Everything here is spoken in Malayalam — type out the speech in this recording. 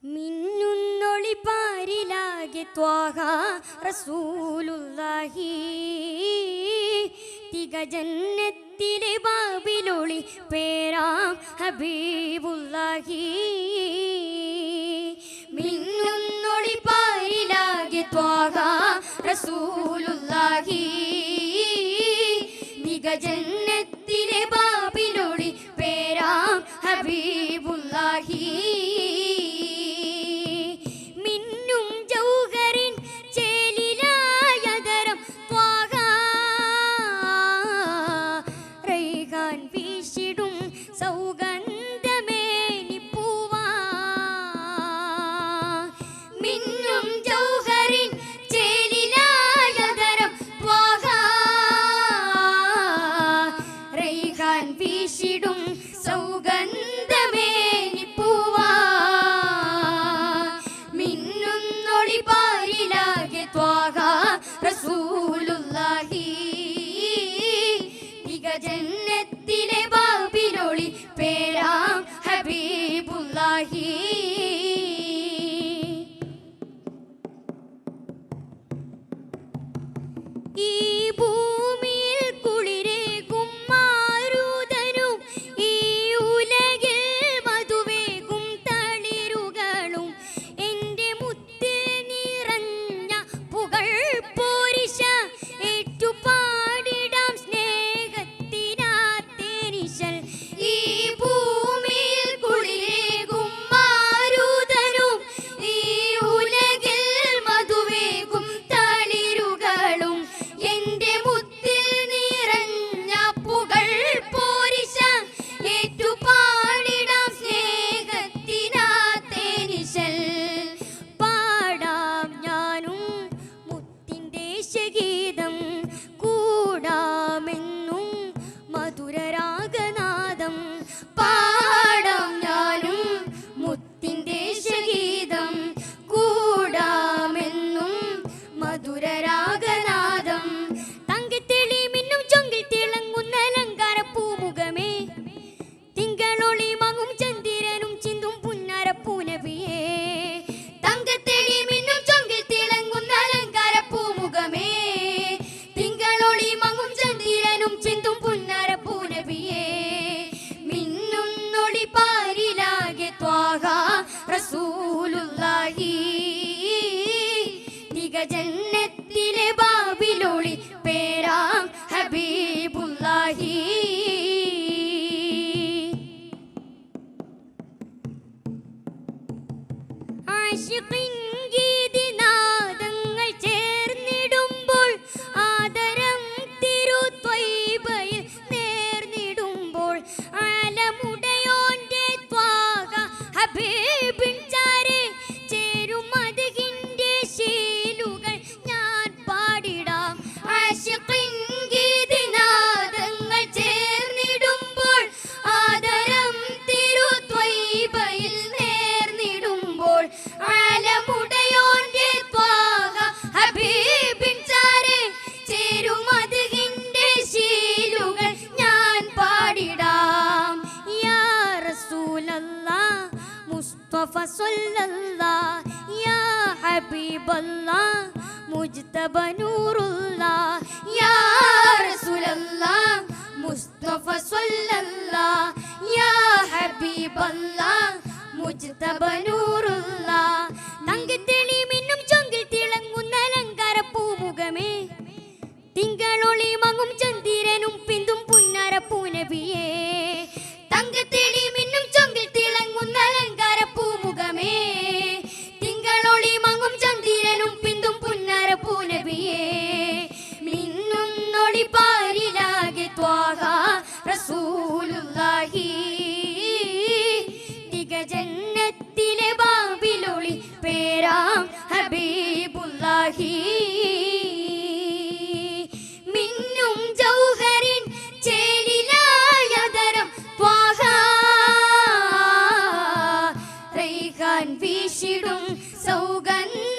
മിന്നുന്നൊളി പാരിലാകെ ത്വാഹ റസൂലുള്ളാഹി തികജന്നത്തിലെ ബാബിലൊളി പേരാം ഹബീബുള്ളാഹി മിന്നുന്നൊളി പാരിലാകെ ത്വാഹ റസൂലുള്ളാഹി തികജന്നത്തിലെ ബാബിലൊളി പേരാം ഹബീബുള്ളാഹി റസൂലുള്ളാഹി തികജന്നത്തിലെ ബാബിലൊളി പേരാം ഹബീബുള്ളാഹി ഈ ഭൂമിയിൽ കുളിരേകും മാരുതനും ഈ ഉലകിൽ മധുവേകും തളിരുകളും എൻ്റെ മുത്തിൽ നിറഞ്ഞ പുകൾ ഏറ്റുപാടിടാം സ്നേഹത്തിനാത്തേനിശൽ ഈ ഭൂമിയിൽ കുളിരേകും മാരുതനും ഈ ഉലകിൽ മധുവേകും തളിരുകളും എൻ്റെ മുത്തിൽ നിറഞ്ഞ പുകൾ പോരിശ ഏറ്റുപാടിടാം സ്നേഹത്തിനാത്തേനിശൽ പാടാം ഞാനും മുത്തിൻ്റെ ശഗീതം കൂടാമെന്നും മധുരരാഗനാദം പാടാം ഞാനും മുത്തിൻ്റെ ശഗീതം കൂടാമെന്നും മധുരരാഗനാദം തങ്കത്തെളി മിന്നും ചൊങ്കിൽ തിളങ്ങുന്ന അലങ്കാര പൂമുഖമേ തിങ്കളൊളി മങ്ങും ചന്ദ്രനും ചിന്തും പുന്നാര പൂനബിയേ തങ്കത്തെളി മിന്നും ചൊങ്കിൽ തിളങ്ങുന്ന അലങ്കാര പൂമുഖമേ തിങ്കളൊളി മങ്ങും ചന്ദ്രനും ചിന്തും പുന്നാര പൂനബിയേ മിന്നുന്നൊളി പാരിലാകെ ത്വാഹ റസൂലുള്ളാഹി തികജന്നത്തിലെ ബാബിലൊളി പേരാം ഹബീബുള്ളാഹി ആശിഖിൻ ഗീതിനാദങ്ങൾ ചേർന്നിടുമ്പോൾ ആദരം തിരുത്വൈബയിൽ നേർന്നിടുമ്പോൾ ആലമുടയോന്റെ ത്വാഹ ഹബീബിൻ ചാരെ ചേരും മദ്ഹിന്റെ ശീലുകൾ ഞാൻ പാടിടാം ആശിഖിൻ ഗീതിനാദങ്ങൾ ചേർന്നിടുമ്പോൾ ആദരം തിരുത്വൈബയിൽ നേർന്നിടുമ്പോൾ ആലമുടയോന്റെ ത്വാഹ ഹബീബിൻ ചാരെ ചേരും മദ്ഹിന്റെ ശീലുകൾ ഞാൻ പാടിടാം യാ റസൂലല്ലാഹ് മുസ്തഫ സ്വല്ലല്ലാഹ് യാ ഹബീബല്ലാഹ് മുജ്തബ നൂറുല്ലാഹ് യാ റസൂലല്ലാഹ് മുസ്തഫ സ്വല്ലല്ലാഹ് യാ ഹബീബല്ലാഹ് മുജ്തബ നൂറുല്ലാഹ് തങ്കത്തെളി മിന്നും ചൊങ്കിൽ തിളങ്ങുന്ന അലങ്കാര പൂമുഖമേ തിങ്കളൊളി മങ്ങും ചന്ദ്രനും പിന്തും പുന്നാര പൂനബിയേ തങ്കത്തെളി മിന്നും ചൊങ്കിൽ തിളങ്ങുന്ന അലങ്കാര പൂമുഖമേ തിങ്കളൊളി മങ്ങും ചന്ദ്രനും പിന്തും പുന്നാര പൂനബിയേ മിന്നുന്നൊളി പാരിലാകെ ത്വാഹ റസൂലുള്ളാഹി തികജന്നത്തിലെ ബാബിലൊളി പേരാം ഹബീബുള്ളാഹി മിന്നും ജൗഹറിൻ ചേലിലായതരം ത്വാഹ റൈഹാൻ വീശിടും സൗഗന്ധ